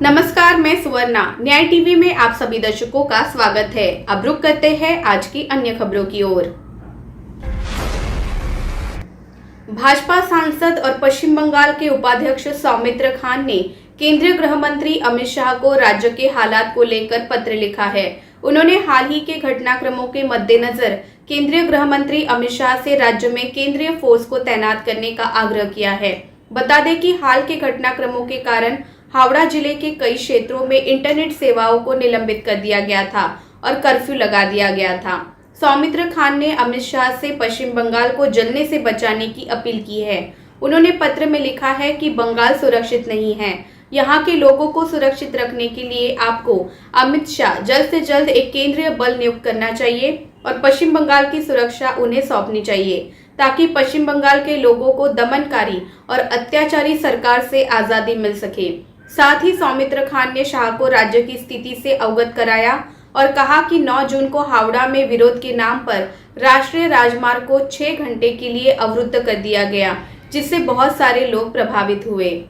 नमस्कार, मैं सुवर्णा। न्याय टीवी में आप सभी दर्शकों का स्वागत है। अब रुक करते हैं आज की अन्य खबरों की ओर। भाजपा सांसद और पश्चिम बंगाल के उपाध्यक्ष सौमित्र खान ने केंद्रीय गृह मंत्री अमित शाह को राज्य के हालात को लेकर पत्र लिखा है। उन्होंने हाल ही के घटनाक्रमों के मद्देनजर केंद्रीय गृह मंत्री अमित शाह से राज्य में केंद्रीय फोर्स को तैनात करने का आग्रह किया है। बता दें कि हाल के घटनाक्रमों के कारण हावड़ा जिले के कई क्षेत्रों में इंटरनेट सेवाओं को निलंबित कर दिया गया था और कर्फ्यू लगा दिया गया था। सौमित्र खान ने अमित शाह से पश्चिम बंगाल को जलने से बचाने की अपील की है। उन्होंने पत्र में लिखा है कि बंगाल सुरक्षित नहीं है। यहाँ के लोगों को सुरक्षित रखने के लिए आपको अमित शाह जल्द से जल्द एक केंद्रीय बल नियुक्त करना चाहिए और पश्चिम बंगाल की सुरक्षा उन्हें सौंपनी चाहिए ताकि पश्चिम बंगाल के लोगों को दमनकारी और अत्याचारी सरकार से आजादी मिल सके। साथ ही सौमित्र खान ने शाह को राज्य की स्थिति से अवगत कराया और कहा कि 9 जून को हावड़ा में विरोध के नाम पर राष्ट्रीय राजमार्ग को 6 घंटे के लिए अवरुद्ध कर दिया गया, जिससे बहुत सारे लोग प्रभावित हुए।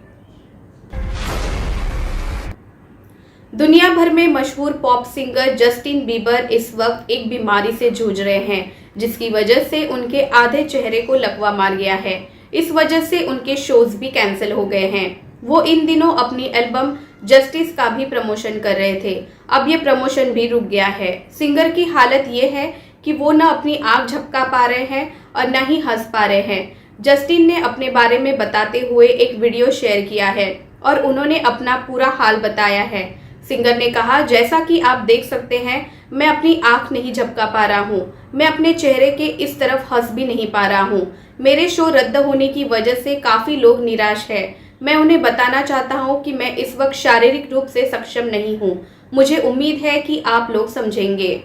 दुनिया भर में मशहूर पॉप सिंगर जस्टिन बीबर इस वक्त एक बीमारी से जूझ रहे हैं, जिसकी वजह से उनके आधे चेहरे को लकवा मार गया है। इस वजह से उनके शोज भी कैंसिल हो गए हैं। वो इन दिनों अपनी एल्बम जस्टिस का भी प्रमोशन कर रहे थे। अब ये प्रमोशन भी रुक गया है। सिंगर की हालत ये है कि वो न अपनी आंख झपका पा रहे हैं और न ही हंस पा रहे हैं। जस्टिन ने अपने बारे में बताते हुए एक वीडियो शेयर किया है और उन्होंने अपना पूरा हाल बताया है। सिंगर ने कहा, जैसा कि आप देख सकते हैं, मैं अपनी आंख नहीं झपका पा रहा हूँ। मैं अपने चेहरे के इस तरफ हंस भी नहीं पा रहा हूँ। मेरे शो रद्द होने की वजह से काफी लोग निराश है। मैं उन्हें बताना चाहता हूं कि मैं इस वक्त शारीरिक रूप से सक्षम नहीं हूं। मुझे उम्मीद है कि आप लोग समझेंगे।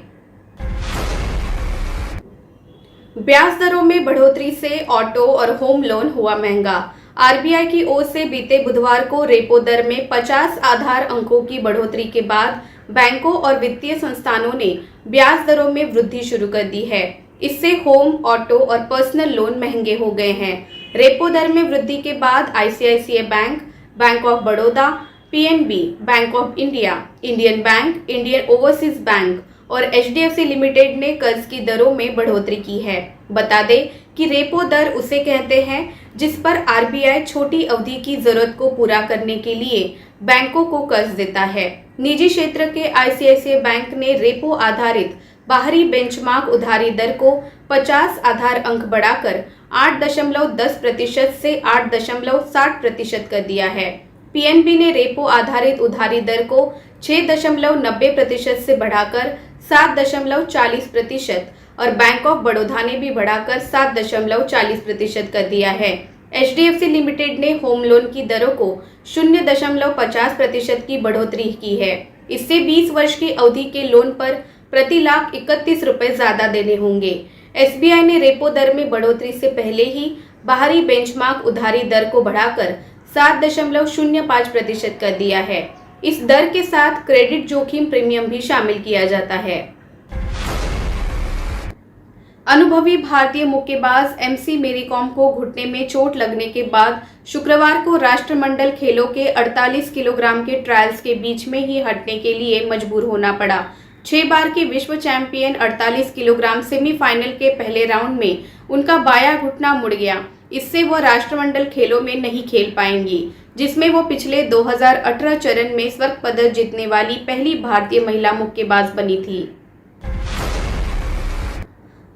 ब्याज दरों में बढ़ोतरी से ऑटो और होम लोन हुआ महंगा। आरबीआई की ओर से बीते बुधवार को रेपो दर में 50 आधार अंकों की बढ़ोतरी के बाद बैंकों और वित्तीय संस्थानों ने ब्याज दरों में वृद्धि शुरू कर दी है। इससे होम, ऑटो और पर्सनल लोन महंगे हो गए हैं। रेपो दर में वृद्धि के बाद ICICI bank, bank of Baroda, PNB, bank of India, Indian bank, Indian overseas bank और एचडीएफसी लिमिटेड ने कर्ज की दरों में बढ़ोतरी की है। बता दें कि रेपो दर उसे कहते हैं जिस पर आरबीआई छोटी अवधि की जरूरत को पूरा करने के लिए बैंकों को कर्ज देता है। निजी क्षेत्र के आईसीआईसीआई बैंक ने रेपो आधारित बाहरी बेंचमार्क उधारी दर को 50 आधार अंक बढ़ाकर 8.10% से 8.60% कर दिया है। पीएनबी ने रेपो आधारित उधारी दर को 6.90% से बढ़ाकर 7.40% और बैंक ऑफ बड़ौदा ने भी बढ़ाकर 7.40% कर दिया है। एचडीएफसी लिमिटेड ने होम लोन की दरों को 0.50% की बढ़ोतरी की है। इससे 20 वर्ष की अवधि के लोन पर प्रति लाख 31 रुपए ज्यादा देने होंगे। एसबीआई ने रेपो दर में बढ़ोतरी से पहले ही बाहरी बेंचमार्क उधारी दर को बढ़ाकर 7.05% कर दिया है। इस दर के साथ क्रेडिट जोखिम प्रीमियम भी शामिल किया जाता है। अनुभवी भारतीय मुक्केबाज एमसी मेरी कॉम को घुटने में चोट लगने के बाद शुक्रवार को राष्ट्रमंडल खेलों के 48 किलोग्राम के ट्रायल्स के बीच में ही हटने के लिए मजबूर होना पड़ा। 6 बार के विश्व चैंपियन 48 किलोग्राम सेमीफाइनल के पहले राउंड में उनका बायां घुटना मुड़ गया। इससे वो राष्ट्रमंडल खेलों में नहीं खेल पाएंगी, जिसमें वो पिछले 2018 चरण में स्वर्ण पदक जीतने वाली पहली भारतीय महिला मुक्केबाज बनी थी।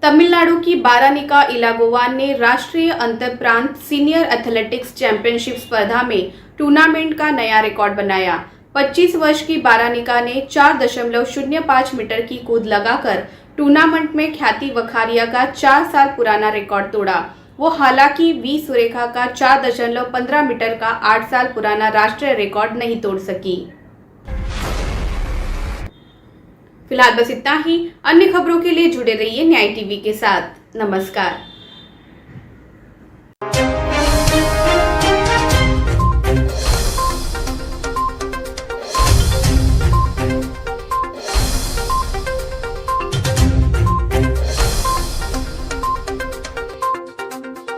तमिलनाडु की बारानिका इलागोवान ने राष्ट्रीय अंतर प्रांत सीनियर एथलेटिक्स चैंपियनशिप स्पर्धा में टूर्नामेंट का नया रिकॉर्ड बनाया। 25 वर्ष की बारानिका ने 4.05 मीटर की कूद लगाकर टूर्नामेंट में ख्याति वखारिया का 4 साल पुराना रिकॉर्ड तोड़ा। वो हालांकि वी सुरेखा का 4.15 मीटर का 8 साल पुराना राष्ट्रीय रिकॉर्ड नहीं तोड़ सकी। फिलहाल बस इतना ही। अन्य खबरों के लिए जुड़े रहिए न्याय टीवी के साथ। नमस्कार।